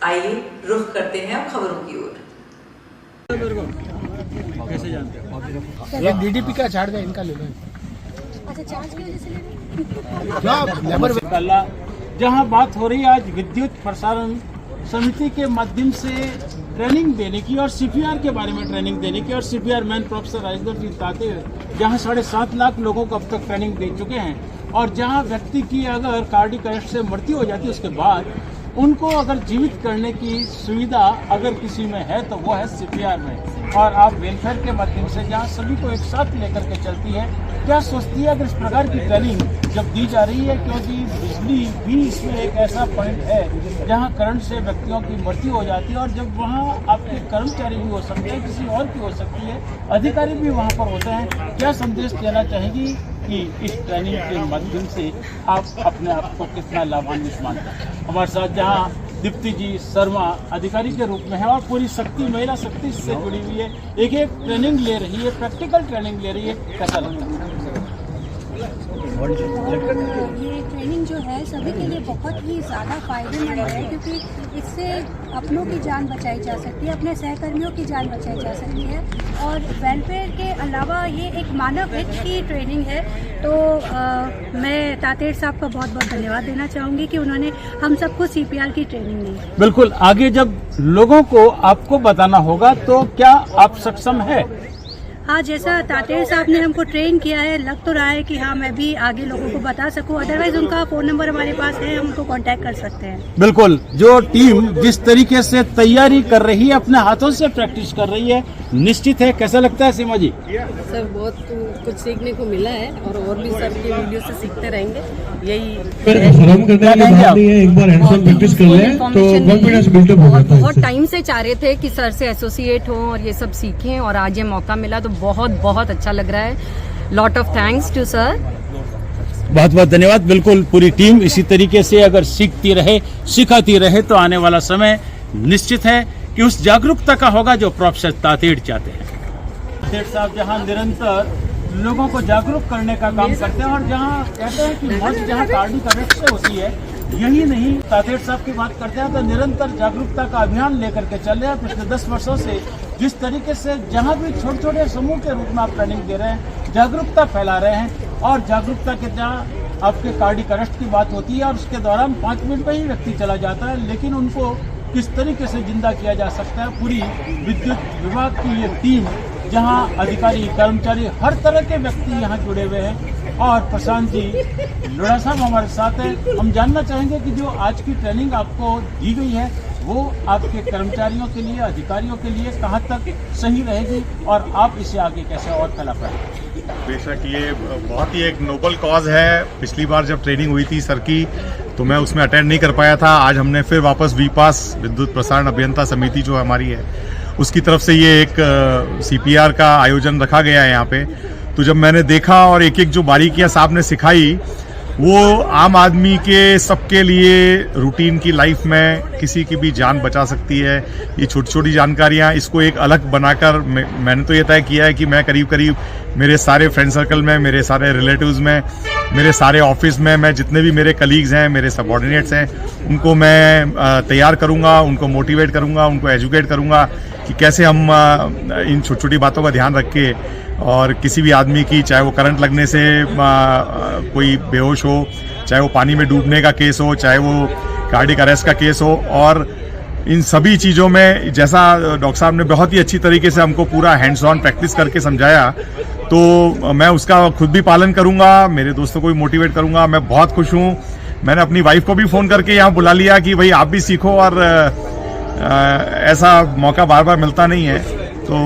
आइए रुख करते हैं अब खबरों की ओर। कैसे जानते हो? ये डीडीपी का चार्ज है, इनका ले लो। अच्छा, चार्ज की वजह से ले लो। क्या जहाँ बात हो रही है आज विद्युत प्रसारण समिति के माध्यम से ट्रेनिंग देने की और सीपीआर के बारे में ट्रेनिंग देने की, और सीपीआर मैन प्रोफेसर राजेंद्र जी तातेड़ जहाँ 7.5 लाख लोगों को अब तक ट्रेनिंग दे चुके हैं, और जहाँ व्यक्ति की अगर कार्डियक अरेस्ट से मृत्यु हो जाती है उसके बाद उनको अगर जीवित करने की सुविधा अगर किसी में है तो वो है सीपीआर में। और आप वेलफेयर के माध्यम से जहाँ सभी को एक साथ लेकर के चलती है, क्या सोचती है अगर इस प्रकार की ट्रेनिंग जब दी जा रही है, क्योंकि बिजली भी इसमें एक ऐसा पॉइंट है जहाँ करंट से व्यक्तियों की मृत्यु हो जाती है, और जब वहाँ आपके कर्मचारी भी हो सकते हैं, किसी और की हो सकती है, अधिकारी भी वहाँ पर होते हैं, क्या संदेश देना चाहेगी कि इस ट्रेनिंग के माध्यम से आप अपने आप को कितना लाभान्वित मानते हैं? हमारे साथ जहाँ दीप्ति जी शर्मा अधिकारी के रूप में है और पूरी शक्ति महिला शक्ति से जुड़ी हुई है, एक ट्रेनिंग ले रही है, प्रैक्टिकल ट्रेनिंग ले रही है, कैसा लगता है? ये ट्रेनिंग जो है सभी के लिए बहुत ही ज़्यादा फायदेमंद है, क्योंकि इससे अपनों की जान बचाई जा सकती है, अपने सहकर्मियों की जान बचाई जा सकती है, और वेलफेयर के अलावा ये एक मानव हित की ट्रेनिंग है। तो मैं तातेड़ साहब का बहुत बहुत धन्यवाद देना चाहूँगी कि उन्होंने हम सबको सीपीआर की ट्रेनिंग दी। बिल्कुल, आगे जब लोगों को आपको बताना होगा तो क्या आप सक्षम है? हाँ, जैसा तातेड़ साहब ने हमको ट्रेन किया है, लग तो रहा है कि हाँ मैं भी आगे लोगों को बता सकूं। अदरवाइज उनका फ़ोन नंबर हमारे पास है, हम उनको कांटेक्ट कर सकते हैं। बिल्कुल, जो टीम जिस तरीके से तैयारी कर रही है, अपने हाथों से प्रैक्टिस कर रही है, निश्चित है। कैसा लगता है सीमा जी? सर बहुत कुछ सीखने को मिला है, और भी सर की वीडियो से सीखते रहेंगे। यही एक बार हैंड्स-ऑन प्रैक्टिस कर लें तो कॉन्फिडेंस बिल्डअप हो जाता है। बहुत टाइम से चाह रहे थे कि सर से एसोसिएट हों और ये सब सीखें, और आज ये मौका मिला तो बहुत बहुत अच्छा लग रहा है। Lot of thanks to sir. बहुत बहुत धन्यवाद। बिल्कुल, पूरी टीम इसी तरीके से अगर सीखती रहे, सिखाती रहे तो आने वाला समय निश्चित है कि उस जागरूकता का होगा जो प्रोफेसर तातेड़ चाहते हैं। तातेड़ साहब जहां निरंतर लोगों को जागरूक करने का काम करते हैं, और जहां कहते हैं कि मौत जहां कार्डियक अरेस्ट से होती है, यही नहीं, तातेड़ साहब की बात करते हैं तो निरंतर जागरूकता का अभियान लेकर के चल रहे हैं। पिछले 10 वर्षों से जिस तरीके से जहां भी छोटे छोटे समूह के रूप में आप ट्रेनिंग दे रहे हैं, जागरूकता फैला रहे हैं, और जागरूकता के जहाँ आपके कार्डियक अरेस्ट की बात होती है और उसके दौरान 5 मिनट में ही व्यक्ति चला जाता है, लेकिन उनको किस तरीके से जिंदा किया जा सकता है, पूरी विद्युत विभाग की ये टीम जहां अधिकारी कर्मचारी हर तरह के व्यक्ति यहाँ जुड़े हुए हैं, और प्रशांत जी लोढ़ा साहब हमारे साथ हैं। हम जानना चाहेंगे कि जो आज की ट्रेनिंग आपको दी गई है वो आपके कर्मचारियों के लिए, अधिकारियों के लिए कहाँ तक सही रहेगी, और आप इसे आगे कैसे और फैला पाएंगे? बेशक ये बहुत ही एक नोबल कॉज है। पिछली बार जब ट्रेनिंग हुई थी सर की तो मैं उसमें अटेंड नहीं कर पाया था। आज हमने फिर वापस वीपास विद्युत प्रसारण अभियंता समिति जो हमारी है उसकी तरफ से ये एक सीपीआर का आयोजन रखा गया है यहाँ पे। तो जब मैंने देखा और एक एक जो बारीकियां साहब ने सिखाई, वो आम आदमी के सबके लिए रूटीन की लाइफ में किसी की भी जान बचा सकती है। ये छोटी छोटी जानकारियाँ, इसको एक अलग बनाकर मैंने तो ये तय किया है कि मैं करीब करीब मेरे सारे फ्रेंड सर्कल में, मेरे सारे रिलेटिव्स में, मेरे सारे ऑफिस में, मैं जितने भी मेरे कलीग्स हैं, मेरे सबऑर्डिनेट्स हैं, उनको मैं तैयार करूँगा, उनको मोटिवेट करूँगा, उनको एजुकेट करूँगा कि कैसे हम इन छोटी छोटी बातों का ध्यान रख के, और किसी भी आदमी की, चाहे वो करंट लगने से कोई बेहोश हो, चाहे वो पानी में डूबने का केस हो, चाहे वो कार्डियक अरेस्ट का केस हो, और इन सभी चीज़ों में जैसा डॉक्टर साहब ने बहुत ही अच्छी तरीके से हमको पूरा हैंड्स ऑन प्रैक्टिस करके समझाया, तो मैं उसका खुद भी पालन करूंगा, मेरे दोस्तों को भी मोटिवेट करूंगा। मैं बहुत खुश हूं। मैंने अपनी वाइफ को भी फ़ोन करके यहाँ बुला लिया कि भाई आप भी सीखो, और ऐसा मौका बार बार मिलता नहीं है। तो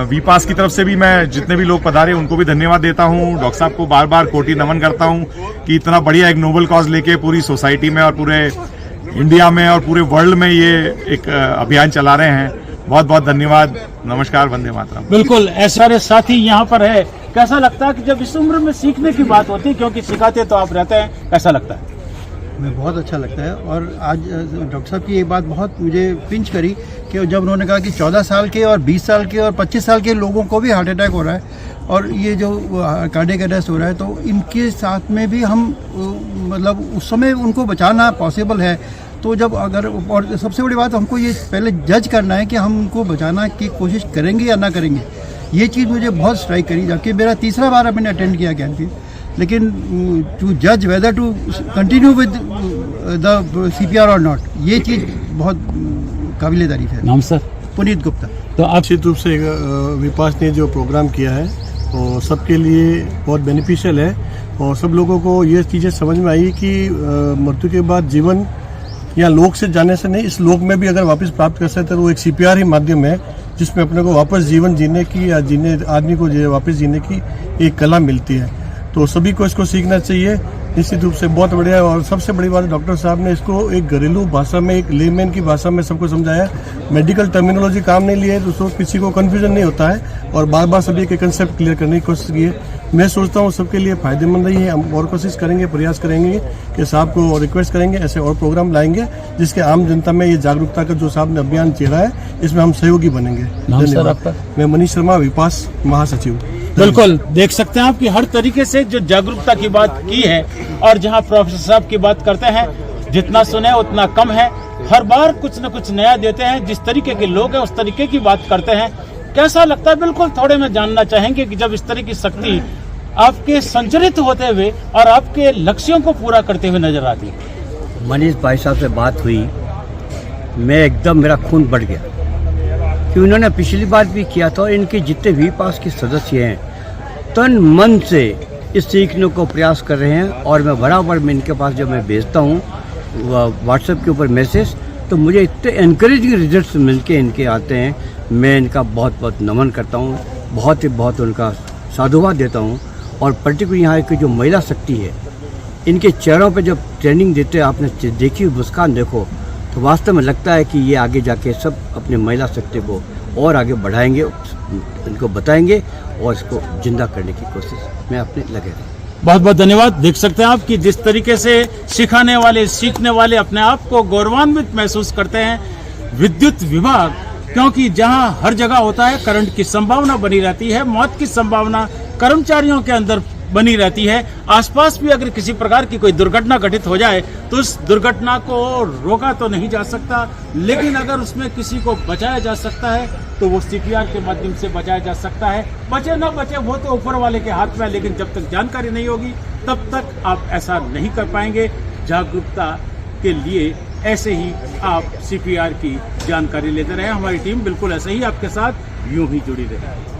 वीपास की तरफ से भी मैं जितने भी लोग पधारे उनको भी धन्यवाद देता हूँ। डॉक्टर साहब को बार बार कोटि नमन करता हूँ कि इतना बढ़िया एक नोबल कॉज लेके पूरी सोसाइटी में और पूरे इंडिया में और पूरे वर्ल्ड में ये एक अभियान चला रहे हैं। बहुत बहुत धन्यवाद। नमस्कार, वंदे मातरम। बिल्कुल, ऐसे सारे साथी यहाँ पर है। कैसा लगता है कि जब इस उम्र में सीखने की बात होती है, क्योंकि सिखाते तो आप रहते हैं, कैसा लगता है? हमें बहुत अच्छा लगता है। और आज डॉक्टर साहब की ये बात बहुत मुझे पिंच करी कि जब उन्होंने कहा कि 14 साल के और 20 साल के और 25 साल के लोगों को भी हार्ट अटैक हो रहा है, और ये जो कार्डियक अरेस्ट हो रहा है, तो इनके साथ में भी हम मतलब उस समय उनको बचाना पॉसिबल है। तो तो जब अगर, और सबसे बड़ी बात हमको ये पहले जज करना है कि हम उनको बचाना की कोशिश करेंगे या ना करेंगे। ये चीज़ मुझे बहुत स्ट्राइक करी, जबकि मेरा तीसरा बार मैंने अटेंड किया कैंप, लेकिन टू जज whether to continue with the CPR और नॉट, ये चीज़ बहुत काबिल तारीफ है। नाम सर? पुनीत गुप्ता। तो आप निश्चित रूप से विपास ने जो प्रोग्राम किया है वो सबके लिए बहुत बेनिफिशियल है, और सब लोगों को ये चीज़ें समझ में आई कि मृत्यु के बाद जीवन या लोक से जाने से नहीं, इस लोक में भी अगर वापस प्राप्त कर सकते तो वो एक CPR ही माध्यम है जिसमें अपने को वापस जीवन जीने की या आदमी को वापस जीने की एक कला मिलती है। तो सभी को इसको सीखना चाहिए, निश्चित रूप से बहुत बढ़िया है। और सबसे बड़ी बात, डॉक्टर साहब ने इसको एक घरेलू भाषा में, एक लेमैन की भाषा में सबको समझाया। मेडिकल टर्मिनोलॉजी काम नहीं लिए तो किसी को कन्फ्यूजन नहीं होता है, और बार बार सभी के कंसेप्ट क्लियर करने की कोशिश की है। मैं सोचता हूँ सबके लिए फायदेमंद रही है। हम और कोशिश करेंगे, प्रयास करेंगे कि साहब को रिक्वेस्ट करेंगे ऐसे और प्रोग्राम लाएंगे जिसके आम जनता में ये जागरूकता का जो साहब ने अभियान छेड़ा है इसमें हम सहयोगी बनेंगे। धन्यवाद। मैं मनीष शर्मा, विपास महासचिव। बिल्कुल देख सकते हैं आप कि हर तरीके से जो जागरूकता की बात की है, और जहां प्रोफेसर साहब की बात करते हैं, जितना सुने उतना कम है। हर बार कुछ न कुछ नया देते हैं, जिस तरीके के लोग हैं उस तरीके की बात करते हैं। कैसा लगता है, बिल्कुल थोड़े में जानना चाहेंगे कि जब इस तरह की शक्ति आपके संचरित होते हुए और आपके लक्ष्यों को पूरा करते हुए नजर आती है। मनीष भाई साहब से बात हुई, मैं एकदम, मेरा खून बढ़ गया कि उन्होंने पिछली बार भी किया था। इनके जितने विपास के सदस्य हैं तन मन से इस सीखने को प्रयास कर रहे हैं, और मैं बराबर में इनके पास जब मैं भेजता हूँ व्हाट्सएप के ऊपर मैसेज, तो मुझे इतने एनकरेजिंग रिजल्ट्स मिलके इनके आते हैं। मैं इनका बहुत बहुत नमन करता हूँ, बहुत उनका साधुवाद देता हूँ। और पर्टिकुलर यहाँ की जो महिला शक्ति है, इनके चेहरों पे जब ट्रेनिंग देते हैं, आपने देखी मुस्कान देखो, तो वास्तव में लगता है कि ये आगे जाके सब अपने महिला शक्ति को और आगे बढ़ाएंगे, इनको बताएंगे और इसको जिंदा करने की कोशिश में अपने लगे रहें। बहुत बहुत धन्यवाद। देख सकते हैं आप कि जिस तरीके से सिखाने वाले, सीखने वाले अपने आप को गौरवान्वित महसूस करते हैं। विद्युत विभाग, क्योंकि जहां हर जगह होता है करंट की संभावना बनी रहती है, मौत की संभावना कर्मचारियों के अंदर बनी रहती है। आसपास भी अगर किसी प्रकार की कोई दुर्घटना घटित हो जाए तो उस दुर्घटना को रोका तो नहीं जा सकता, लेकिन अगर उसमें किसी को बचाया जा सकता है तो वो CPR के माध्यम से बचाया जा सकता है। बचे ना बचे वो तो ऊपर वाले के हाथ में है, लेकिन जब तक जानकारी नहीं होगी तब तक आप ऐसा नहीं कर पाएंगे। जागरूकता के लिए ऐसे ही आप CPR की जानकारी लेते रहे। हमारी टीम बिल्कुल ऐसे ही आपके साथ यूं ही जुड़ी रहे।